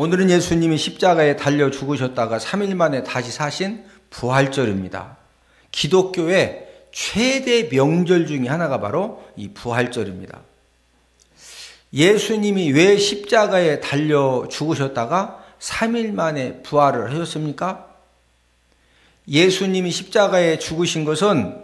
오늘은 예수님이 십자가에 달려 죽으셨다가 3일 만에 다시 사신 부활절입니다. 기독교의 최대 명절 중에 하나가 바로 이 부활절입니다. 예수님이 왜 십자가에 달려 죽으셨다가 3일 만에 부활을 하셨습니까? 예수님이 십자가에 죽으신 것은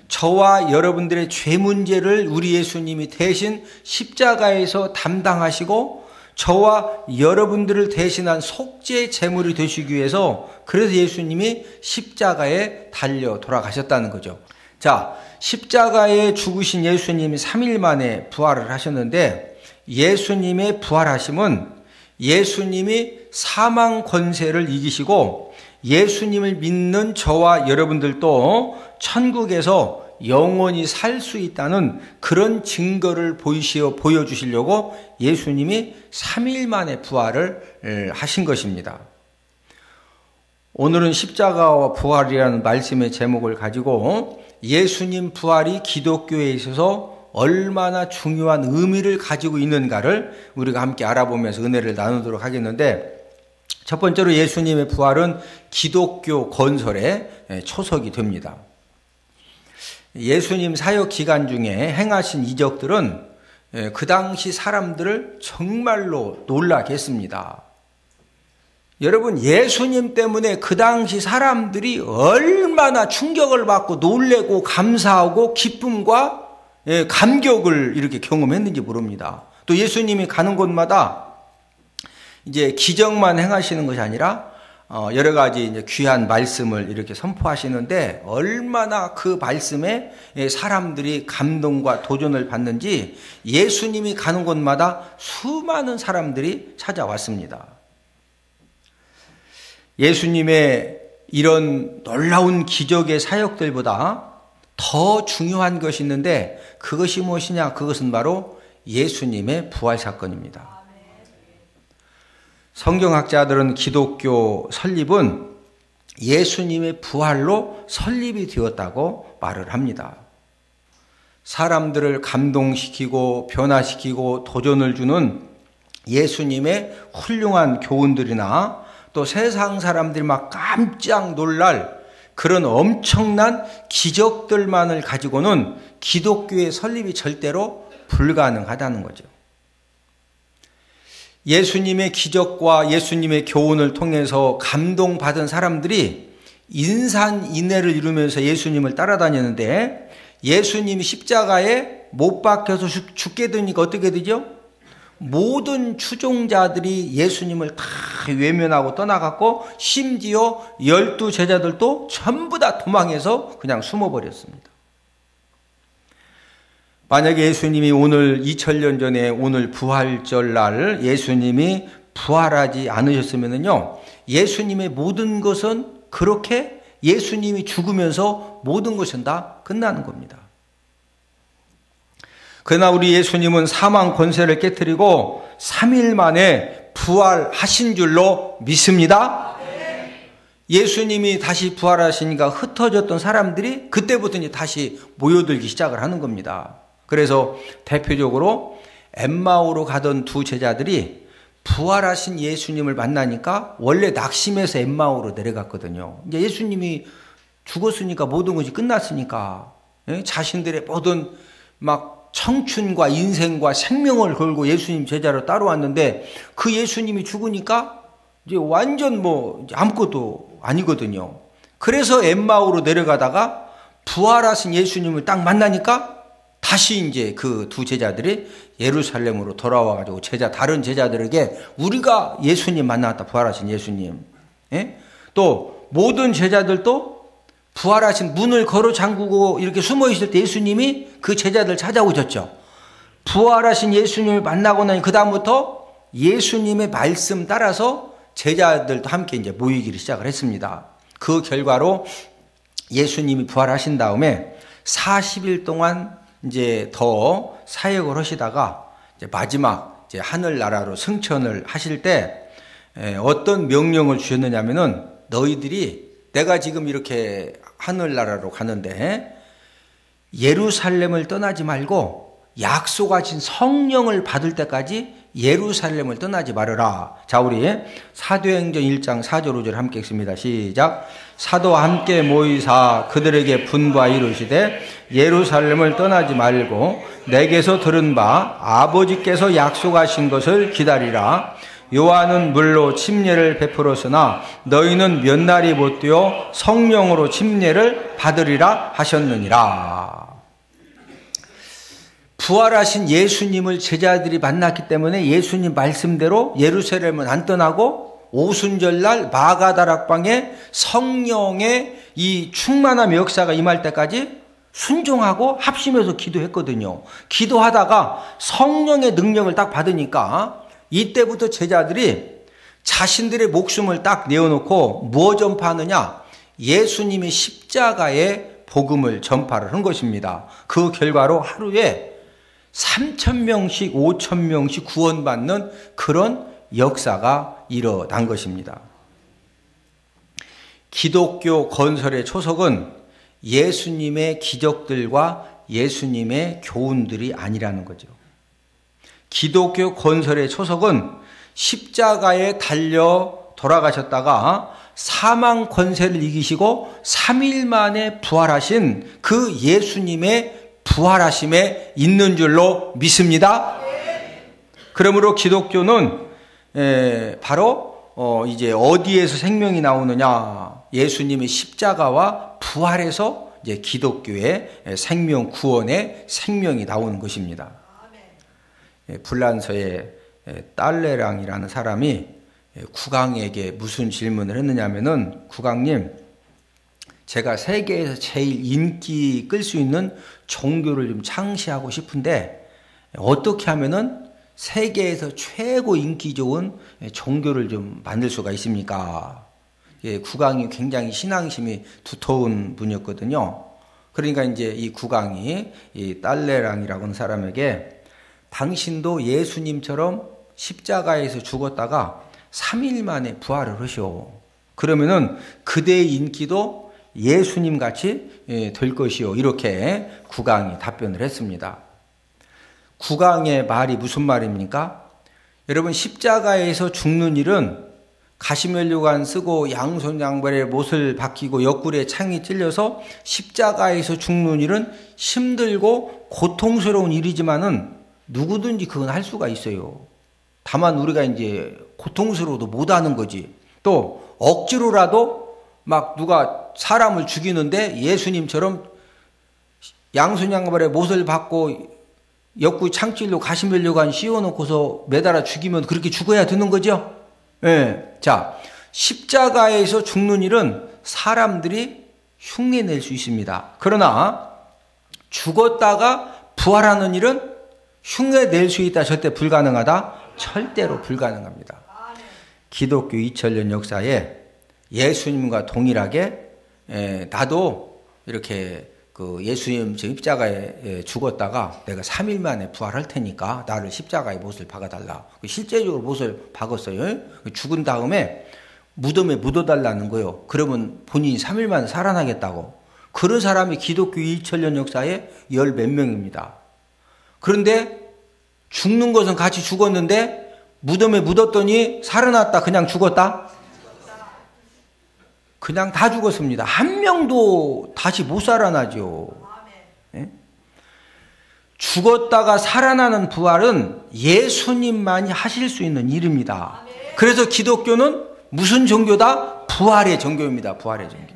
저와 여러분들의 죄 문제를 우리 예수님이 대신 십자가에서 담당하시고 저와 여러분들을 대신한 속죄 제물이 되시기 위해서 그래서 예수님이 십자가에 달려 돌아가셨다는 거죠. 자, 십자가에 죽으신 예수님이 3일 만에 부활을 하셨는데 예수님의 부활하심은 예수님이 사망 권세를 이기시고 예수님을 믿는 저와 여러분들도 천국에서 영원히 살 수 있다는 그런 증거를 보여주시려고 예수님이 3일 만에 부활을 하신 것입니다. 오늘은 십자가와 부활이라는 말씀의 제목을 가지고 예수님 부활이 기독교에 있어서 얼마나 중요한 의미를 가지고 있는가를 우리가 함께 알아보면서 은혜를 나누도록 하겠는데, 첫 번째로 예수님의 부활은 기독교 건설의 초석이 됩니다. 예수님 사역 기간 중에 행하신 이적들은 그 당시 사람들을 정말로 놀라게 했습니다. 여러분, 예수님 때문에 그 당시 사람들이 얼마나 충격을 받고 놀래고 감사하고 기쁨과 감격을 이렇게 경험했는지 모릅니다. 또 예수님이 가는 곳마다 이제 기적만 행하시는 것이 아니라 여러 가지 이제 귀한 말씀을 이렇게 선포하시는데 얼마나 그 말씀에 사람들이 감동과 도전을 받는지 예수님이 가는 곳마다 수많은 사람들이 찾아왔습니다. 예수님의 이런 놀라운 기적의 사역들보다 더 중요한 것이 있는데 그것이 무엇이냐? 그것은 바로 예수님의 부활 사건입니다. 성경학자들은 기독교 설립은 예수님의 부활로 설립이 되었다고 말을 합니다. 사람들을 감동시키고 변화시키고 도전을 주는 예수님의 훌륭한 교훈들이나 또 세상 사람들이 막 깜짝 놀랄 그런 엄청난 기적들만을 가지고는 기독교의 설립이 절대로 불가능하다는 거죠. 예수님의 기적과 예수님의 교훈을 통해서 감동받은 사람들이 인산인해를 이루면서 예수님을 따라다녔는데 예수님이 십자가에 못 박혀서 죽게 되니까 어떻게 되죠? 모든 추종자들이 예수님을 다 외면하고 떠나갔고 심지어 12제자들도 전부 다 도망해서 그냥 숨어버렸습니다. 만약에 예수님이 오늘 2000년 전에 오늘 부활절 날 예수님이 부활하지 않으셨으면요, 예수님의 모든 것은 그렇게 예수님이 죽으면서 모든 것은 다 끝나는 겁니다. 그러나 우리 예수님은 사망 권세를 깨뜨리고 3일 만에 부활하신 줄로 믿습니다. 예수님이 다시 부활하시니까 흩어졌던 사람들이 그때부터 이제 다시 모여들기 시작을 하는 겁니다. 그래서 대표적으로 엠마오로 가던 두 제자들이 부활하신 예수님을 만나니까 원래 낙심해서 엠마오로 내려갔거든요. 이제 예수님이 죽었으니까 모든 것이 끝났으니까 자신들의 모든 막 청춘과 인생과 생명을 걸고 예수님 제자로 따라왔는데 그 예수님이 죽으니까 이제 완전 아무것도 아니거든요. 그래서 엠마오로 내려가다가 부활하신 예수님을 딱 만나니까 다시 이제 그 두 제자들이 예루살렘으로 돌아와가지고 다른 제자들에게 우리가 예수님 만났다, 부활하신 예수님. 또 모든 제자들도 부활하신 문을 걸어 잠그고 이렇게 숨어 있을 때 예수님이 그 제자들 찾아오셨죠. 부활하신 예수님을 만나고 나니 그다음부터 예수님의 말씀 따라서 제자들도 함께 이제 모이기를 시작을 했습니다. 그 결과로 예수님이 부활하신 다음에 40일 동안 이제 더 사역을 하시다가 이제 마지막 이제 하늘나라로 승천을 하실 때 어떤 명령을 주셨느냐면은 너희들이 내가 지금 이렇게 하늘나라로 가는데 예루살렘을 떠나지 말고 약속하신 성령을 받을 때까지 예루살렘을 떠나지 말아라. 자, 우리 사도행전 1장 4절 5절 함께 읽습니다. 시작. 사도와 함께 모이사 그들에게 분부하 이르시되 예루살렘을 떠나지 말고 내게서 들은 바 아버지께서 약속하신 것을 기다리라. 요한은 물로 침례를 베풀었으나 너희는 몇 날이 못되어 성령으로 침례를 받으리라 하셨느니라. 부활하신 예수님을 제자들이 만났기 때문에 예수님 말씀대로 예루살렘은 안 떠나고 오순절날 마가다락방에 성령의 이 충만함 역사가 임할 때까지 순종하고 합심해서 기도했거든요. 기도하다가 성령의 능력을 딱 받으니까 이때부터 제자들이 자신들의 목숨을 딱 내어놓고 무엇 전파하느냐? 예수님이 십자가의 복음을 전파를 한 것입니다. 그 결과로 하루에 3,000명씩 5,000명씩 구원받는 그런 역사가 일어난 것입니다. 기독교 건설의 초석은 예수님의 기적들과 예수님의 교훈들이 아니라는 거죠. 기독교 건설의 초석은 십자가에 달려 돌아가셨다가 사망 권세를 이기시고 3일 만에 부활하신 그 예수님의 부활하심에 있는 줄로 믿습니다. 그러므로 기독교는 바로 이제 어디에서 생명이 나오느냐? 예수님의 십자가와 부활에서 이제 기독교의 생명 구원의 생명이 나오는 것입니다. 불란서의 딸레랑이라는 사람이 국왕에게 무슨 질문을 했느냐면은, 국왕님, 제가 세계에서 제일 인기 끌 수 있는 종교를 좀 창시하고 싶은데 어떻게 하면은 세계에서 최고 인기 좋은 종교를 좀 만들 수가 있습니까? 국왕이 굉장히 신앙심이 두터운 분이었거든요. 그러니까 이제 이 국왕이 이 딸레랑이라고 하는 사람에게 당신도 예수님처럼 십자가에서 죽었다가 3일 만에 부활을 하시오. 그러면은 그대의 인기도 예수님 같이 될 것이요. 이렇게 국왕이 답변을 했습니다. 국왕의 말이 무슨 말입니까? 여러분, 십자가에서 죽는 일은 가시면류관 쓰고 양손 양발에 못을 박히고 옆구리에 창이 찔려서 십자가에서 죽는 일은 힘들고 고통스러운 일이지만은 누구든지 그건 할 수가 있어요. 다만 우리가 이제 고통스러워도 못하는 거지. 또 억지로라도 막 누가 사람을 죽이는데 예수님처럼 양손 양발에 못을 박고 옆구리 창찔로 가시면류관 씌워놓고서 매달아 죽이면 그렇게 죽어야 되는 거죠. 자, 십자가에서 죽는 일은 사람들이 흉내낼 수 있습니다. 그러나 죽었다가 부활하는 일은 흉내낼 수 있다, 절대 불가능하다? 절대로 불가능합니다. 기독교 2000년 역사에 예수님과 동일하게 나도 이렇게 그 예수님 십자가에 죽었다가 내가 3일 만에 부활할 테니까 나를 십자가에 못을 박아달라. 실제적으로 못을 박았어요. 죽은 다음에 무덤에 묻어달라는 거예요. 그러면 본인이 3일 만에 살아나겠다고. 그런 사람이 기독교 2000년 역사에 10 몇 명입니다. 그런데 죽는 것은 같이 죽었는데 무덤에 묻었더니 살아났다, 그냥 죽었다? 그냥 다 죽었습니다. 한 명도 다시 못 살아나죠. 네? 죽었다가 살아나는 부활은 예수님만이 하실 수 있는 일입니다. 그래서 기독교는 무슨 종교다? 부활의 종교입니다. 부활의 종교.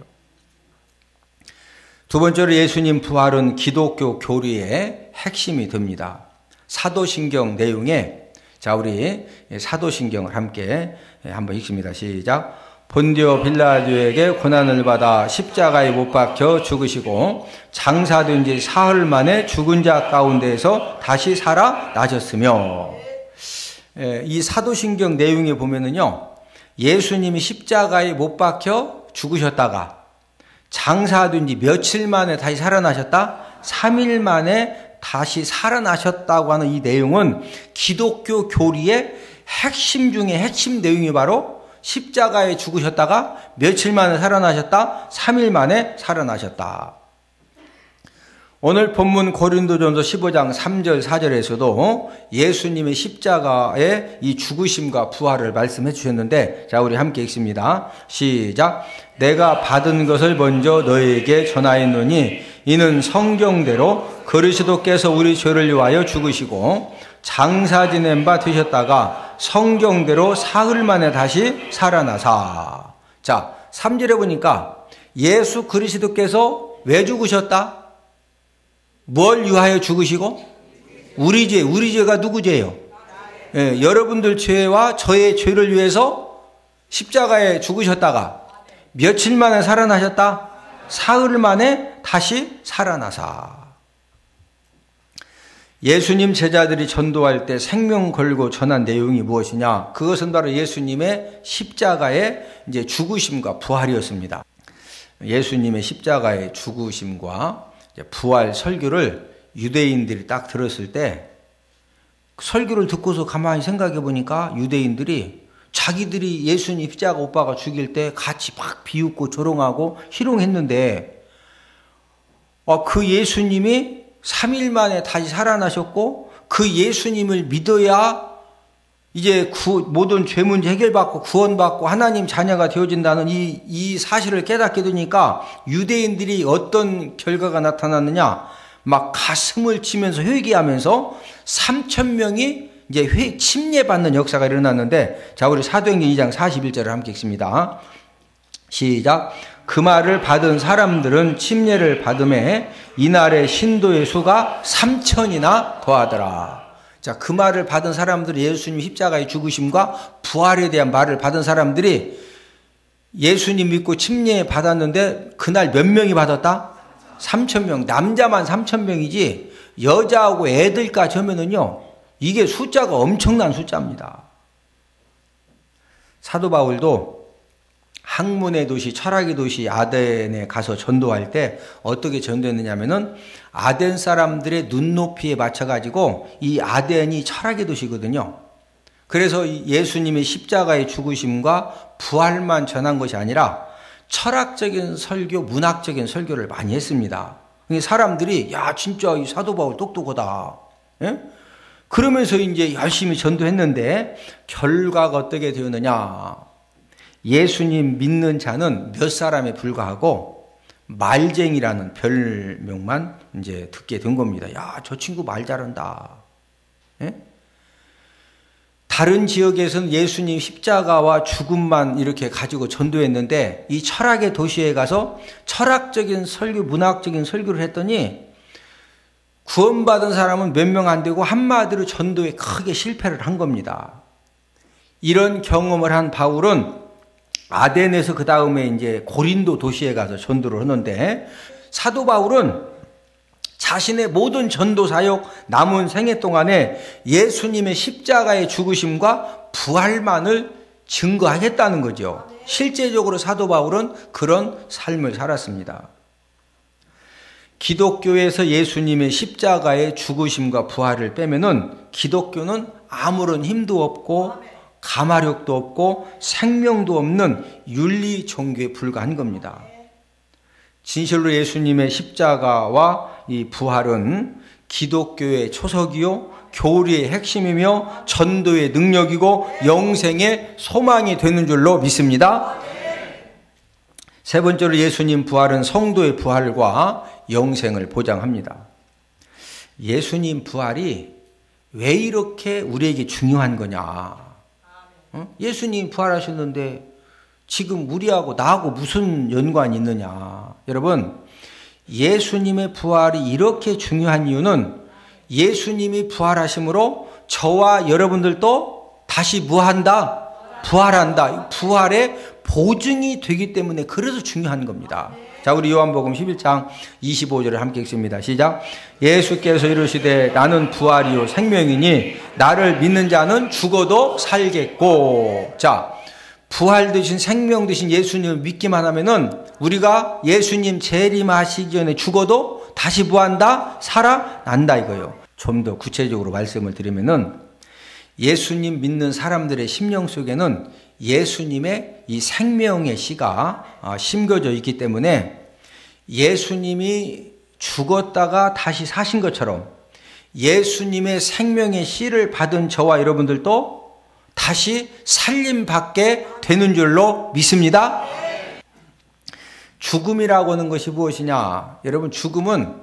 두 번째로 예수님 부활은 기독교 교리의 핵심이 됩니다. 사도신경 내용에, 자, 우리 사도신경을 함께 한번 읽습니다. 시작. 본디오 빌라도에게 고난을 받아 십자가에 못 박혀 죽으시고 장사된 지 사흘 만에 죽은 자 가운데에서 다시 살아나셨으며, 이 사도신경 내용에 보면은요, 예수님이 십자가에 못 박혀 죽으셨다가 장사된 지 며칠 만에 다시 살아나셨다? 3일 만에 다시 살아나셨다고 하는 이 내용은 기독교 교리의 핵심 중에 핵심 내용이 바로 십자가에 죽으셨다가 며칠 만에 살아나셨다? 3일 만에 살아나셨다. 오늘 본문 고린도전서 15장 3절 4절에서도 예수님의 십자가의 이 죽으심과 부활을 말씀해 주셨는데, 자, 우리 함께 읽습니다. 시작. 내가 받은 것을 먼저 너희에게 전하였노니 이는 성경대로 그리스도께서 우리 죄를 위하여 죽으시고 장사 지낸 바 되셨다가 성경대로 사흘 만에 다시 살아나사. 자, 3절에 보니까 예수 그리스도께서 왜 죽으셨다? 뭘 위하여 죽으시고? 우리 죄가 누구 죄예요? 예, 여러분들 죄와 저의 죄를 위해서 십자가에 죽으셨다가 며칠 만에 살아나셨다? 사흘 만에 다시 살아나사. 예수님 제자들이 전도할 때 생명 걸고 전한 내용이 무엇이냐? 그것은 바로 예수님의 십자가의 이제 죽으심과 부활이었습니다. 예수님의 십자가의 죽으심과 부활 설교를 유대인들이 딱 들었을 때, 설교를 듣고서 가만히 생각해 보니까 유대인들이 자기들이 예수님 십자가 오빠가 죽일 때 같이 막 비웃고 조롱하고 희롱했는데, 그 예수님이 3일 만에 다시 살아나셨고 그 예수님을 믿어야 이제 모든 죄 문제 해결받고 구원받고 하나님 자녀가 되어진다는 이 사실을 깨닫게 되니까 유대인들이 어떤 결과가 나타났느냐, 막 가슴을 치면서 회개하면서 3,000명이 이제 침례받는 역사가 일어났는데, 자, 우리 사도행전 2장 41절을 함께 읽습니다. 시작. 그 말을 받은 사람들은 침례를 받음에 이날의 신도의 수가 3,000이나 더하더라. 자, 그 말을 받은 사람들이 예수님 십자가의 죽으심과 부활에 대한 말을 받은 사람들이 예수님 믿고 침례 받았는데 그날 몇 명이 받았다? 3,000명. 남자만 3,000명이지 여자하고 애들까지 하면은요, 이게 숫자가 엄청난 숫자입니다. 사도 바울도 학문의 도시, 철학의 도시 아덴에 가서 전도할 때 어떻게 전도했느냐면은, 아덴 사람들의 눈높이에 맞춰가지고, 이 아덴이 철학의 도시거든요. 그래서 예수님의 십자가의 죽으심과 부활만 전한 것이 아니라 철학적인 설교, 문학적인 설교를 많이 했습니다. 사람들이 야, 진짜 이 사도 바울 똑똑하다. 예? 그러면서 이제 열심히 전도했는데 결과가 어떻게 되었느냐? 예수님 믿는 자는 몇 사람에 불과하고 말쟁이라는 별명만 이제 듣게 된 겁니다. 야, 저 친구 말 잘한다. 예? 다른 지역에서는 예수님 십자가와 죽음만 이렇게 가지고 전도했는데, 이 철학의 도시에 가서 철학적인 설교, 문학적인 설교를 했더니 구원받은 사람은 몇 명 안 되고 한마디로 전도에 크게 실패를 한 겁니다. 이런 경험을 한 바울은 아덴에서 그 다음에 이제 고린도 도시에 가서 전도를 하는데, 사도 바울은 자신의 모든 전도 사역 남은 생애 동안에 예수님의 십자가의 죽으심과 부활만을 증거하겠다는 거죠. 실제적으로 사도 바울은 그런 삶을 살았습니다. 기독교에서 예수님의 십자가의 죽으심과 부활을 빼면은 기독교는 아무런 힘도 없고 가마력도 없고 생명도 없는 윤리 종교에 불과한 겁니다. 진실로 예수님의 십자가와 이 부활은 기독교의 초석이요, 교리의 핵심이며 전도의 능력이고 영생의 소망이 되는 줄로 믿습니다. 세 번째로 예수님 부활은 성도의 부활과 영생을 보장합니다. 예수님 부활이 왜 이렇게 우리에게 중요한 거냐? 예수님 부활하셨는데 지금 우리하고 나하고 무슨 연관이 있느냐? 여러분, 예수님의 부활이 이렇게 중요한 이유는 예수님이 부활하심으로 저와 여러분들도 다시 뭐한다? 부활한다. 부활의 보증이 되기 때문에 그래서 중요한 겁니다. 자, 우리 요한복음 11장 25절을 함께 읽습니다. 시작. 예수께서 이르시되 나는 부활이요 생명이니 나를 믿는 자는 죽어도 살겠고. 자, 부활 되신 생명 되신 예수님을 믿기만 하면은 우리가 예수님 재림하시기 전에 죽어도 다시 뭐한다? 살아난다 이거예요. 좀 더 구체적으로 말씀을 드리면은, 예수님 믿는 사람들의 심령 속에는 예수님의 이 생명의 씨가 심겨져 있기 때문에 예수님이 죽었다가 다시 사신 것처럼 예수님의 생명의 씨를 받은 저와 여러분들도 다시 살림받게 되는 줄로 믿습니다. 죽음이라고 하는 것이 무엇이냐? 여러분, 죽음은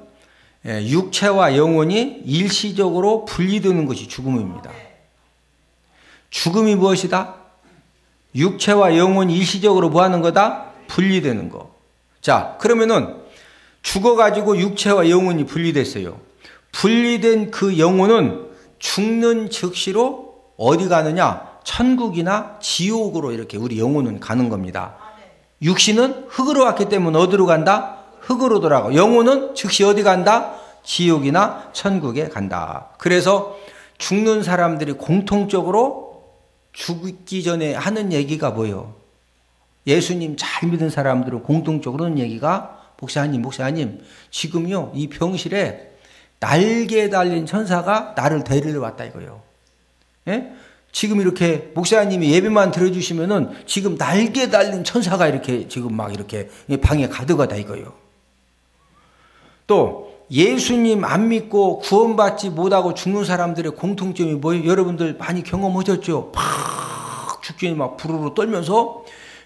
육체와 영혼이 일시적으로 분리되는 것이 죽음입니다. 죽음이 무엇이다? 육체와 영혼이 일시적으로 뭐 하는 거다? 분리되는 거. 자, 그러면은 죽어가지고 육체와 영혼이 분리됐어요. 분리된 그 영혼은 죽는 즉시로 어디 가느냐? 천국이나 지옥으로 이렇게 우리 영혼은 가는 겁니다. 육신은 흙으로 왔기 때문에 어디로 간다? 흙으로 돌아가고, 영혼은 즉시 어디 간다? 지옥이나 천국에 간다. 그래서 죽는 사람들이 공통적으로 죽기 전에 하는 얘기가 뭐예요? 예수님 잘 믿은 사람들은 공통적으로 하는 얘기가, 목사님, 지금요, 이 병실에 날개에 달린 천사가 나를 데리러 왔다 이거예요. 예? 지금 이렇게 목사님이 예배만 들어주시면은 지금 날개에 달린 천사가 이렇게 지금 막 이렇게 방에 가득하다 이거예요. 또 예수님 안 믿고 구원받지 못하고 죽는 사람들의 공통점이 뭐예요? 여러분들 많이 경험하셨죠? 팍 죽기 막 부르르 떨면서,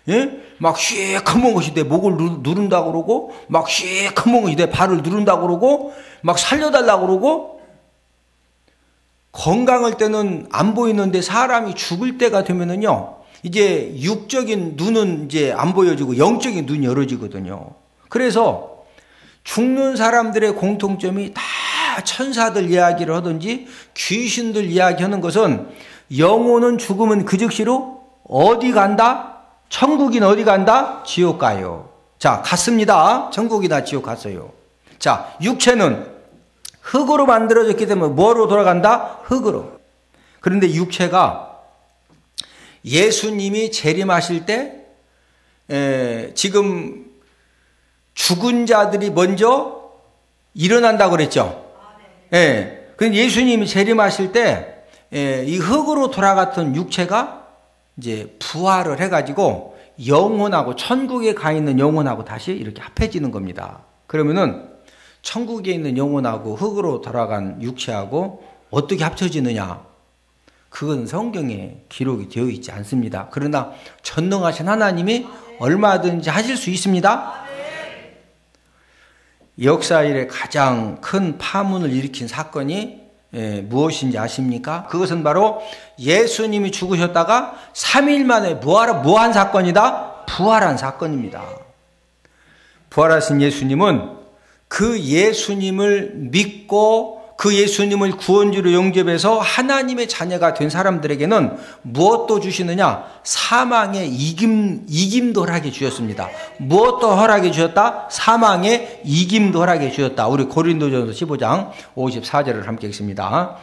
예? 막 쉐익한번 것이 내 목을 누른다고 그러고, 막 쉐익한번 것이 내 발을 누른다고 그러고, 막 살려달라고 그러고, 건강할 때는 안 보이는데 사람이 죽을 때가 되면은요, 이제 육적인 눈은 이제 안 보여지고 영적인 눈이 열어지거든요. 그래서 죽는 사람들의 공통점이 다 천사들 이야기를 하든지 귀신들 이야기하는 것은 영혼은 죽으면 그 즉시로 어디 간다? 천국이나 어디 간다? 지옥 가요. 자, 갔습니다. 천국이나 지옥 갔어요. 자, 육체는 흙으로 만들어졌기 때문에 뭐로 돌아간다? 흙으로. 그런데 육체가 예수님이 재림하실 때 지금 죽은 자들이 먼저 일어난다고 그랬죠. 예. 그런데 예수님이 재림하실 때 이 흙으로 돌아갔던 육체가 이제 부활을 해가지고 영혼하고, 천국에 가 있는 영혼하고 다시 이렇게 합해지는 겁니다. 그러면은 천국에 있는 영혼하고 흙으로 돌아간 육체하고 어떻게 합쳐지느냐? 그건 성경에 기록이 되어 있지 않습니다. 그러나 전능하신 하나님이 얼마든지 하실 수 있습니다. 역사 이래 가장 큰 파문을 일으킨 사건이 무엇인지 아십니까? 그것은 바로 예수님이 죽으셨다가 3일 만에 뭐한 사건이다? 부활한 사건입니다. 부활하신 예수님은 그 예수님을 믿고 그 예수님을 구원주로 영접해서 하나님의 자녀가 된 사람들에게는 무엇도 주시느냐? 사망의 이김도 허락해 주셨습니다. 무엇도 허락해 주셨다? 사망의 이김도 허락해 주셨다. 우리 고린도전서 15장 54절을 함께 읽습니다.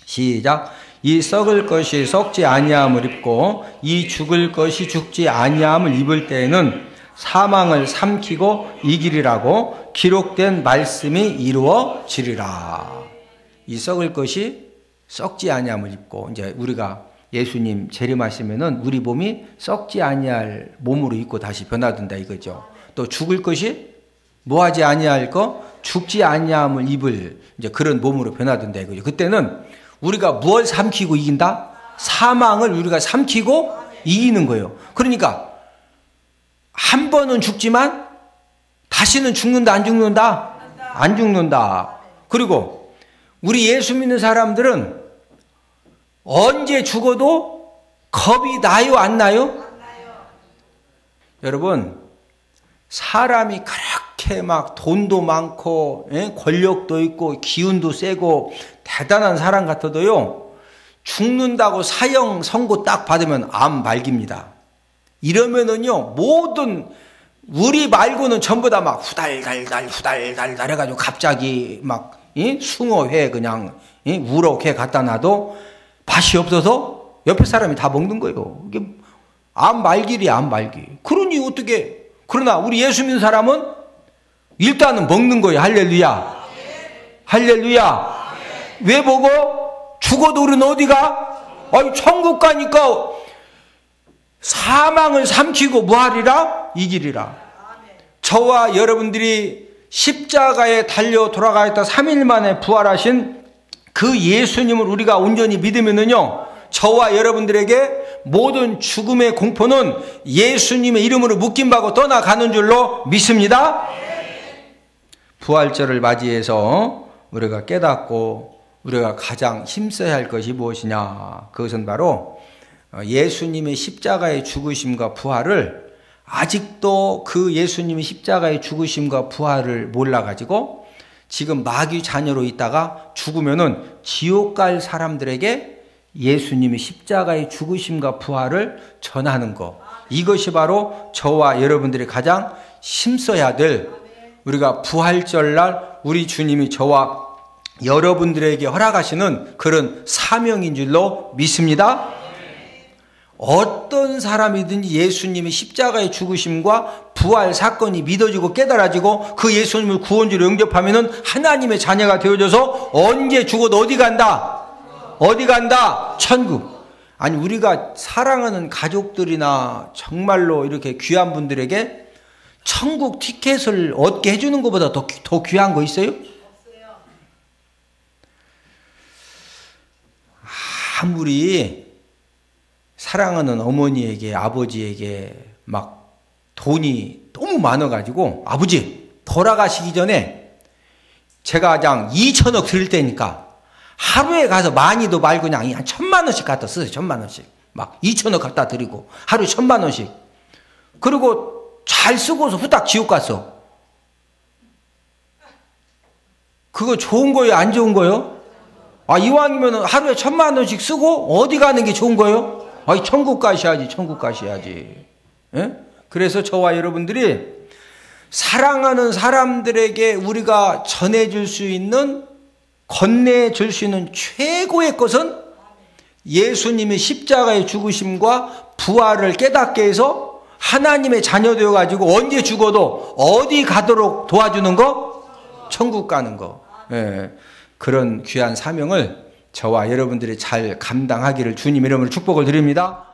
시작. 이 썩을 것이 썩지 아니함을 입고 이 죽을 것이 죽지 아니함을 입을 때에는 사망을 삼키고 이기리라고 기록된 말씀이 이루어지리라. 이 썩을 것이 썩지 아니함을 입고, 이제 우리가 예수님 재림하시면은 우리 몸이 썩지 아니할 몸으로 입고 다시 변화된다 이거죠. 또 죽을 것이 뭐하지 아니할 거? 죽지 아니함을 입을 이제 그런 몸으로 변화된다 이거죠. 그때는 우리가 무엇을 삼키고 이긴다? 사망을 우리가 삼키고 이기는 거예요. 그러니까 한 번은 죽지만 다시는 죽는다, 안 죽는다? 안 죽는다. 그리고 우리 예수 믿는 사람들은 언제 죽어도 겁이 나요, 안 나요? 여러분, 사람이 그렇게 막 돈도 많고 권력도 있고 기운도 세고 대단한 사람 같아도요, 죽는다고 사형 선고 딱 받으면 암 말깁니다. 이러면은요, 모든 우리 말고는 전부 다 막 후달달달 해가지고 갑자기 막 숭어회 그냥 우럭회 갖다 놔도 맛이 없어서 옆에 사람이 다 먹는 거예요. 이게 암 말길이야, 암 말기. 그러니 어떻게? 그러나 우리 예수 믿는 사람은 일단은 먹는 거예요. 할렐루야. 할렐루야. 왜 먹어? 죽어도 우리는 어디가? 아니, 천국 가니까 사망을 삼키고 뭐하리라? 이기리라. 저와 여러분들이 십자가에 달려 돌아가셨다 3일 만에 부활하신 그 예수님을 우리가 온전히 믿으면은요, 저와 여러분들에게 모든 죽음의 공포는 예수님의 이름으로 묶임받고 떠나가는 줄로 믿습니다. 부활절을 맞이해서 우리가 깨닫고 우리가 가장 힘써야 할 것이 무엇이냐? 그것은 바로 예수님의 십자가의 죽으심과 부활을, 아직도 그 예수님의 십자가의 죽으심과 부활을 몰라가지고 지금 마귀 자녀로 있다가 죽으면은 지옥 갈 사람들에게 예수님의 십자가의 죽으심과 부활을 전하는 것, 이것이 바로 저와 여러분들이 가장 힘써야 될, 우리가 부활절날 우리 주님이 저와 여러분들에게 허락하시는 그런 사명인 줄로 믿습니다. 어떤 사람이든지 예수님의 십자가의 죽으심과 부활 사건이 믿어지고 깨달아지고 그 예수님을 구원주로 영접하면은 하나님의 자녀가 되어져서 언제 죽어도 어디 간다? 어디 간다? 천국. 아니, 우리가 사랑하는 가족들이나 정말로 이렇게 귀한 분들에게 천국 티켓을 얻게 해주는 것보다 더 귀한 거 있어요? 아무리 사랑하는 어머니에게, 아버지에게 막 돈이 너무 많아가지고, 아버지 돌아가시기 전에 제가 그냥 2천억 드릴 테니까 하루에 가서 많이도 말고 그냥 한 1,000만 원씩 갖다 쓰세요. 1,000만 원씩. 막 2천억 갖다 드리고 하루에 1,000만 원씩. 그리고 잘 쓰고서 후딱 지옥 갔어. 그거 좋은 거예요? 안 좋은 거예요? 아, 이왕이면 하루에 1,000만 원씩 쓰고 어디 가는 게 좋은 거예요? 아이, 천국 가셔야지, 천국 가셔야지. 예? 그래서 저와 여러분들이 사랑하는 사람들에게 우리가 전해줄 수 있는, 건네줄 수 있는 최고의 것은 예수님의 십자가의 죽으심과 부활을 깨닫게 해서 하나님의 자녀 되어가지고 언제 죽어도 어디 가도록 도와주는 거? 천국 가는 거. 예. 그런 귀한 사명을 저와 여러분들이 잘 감당하기를 주님 이름으로 축복을 드립니다.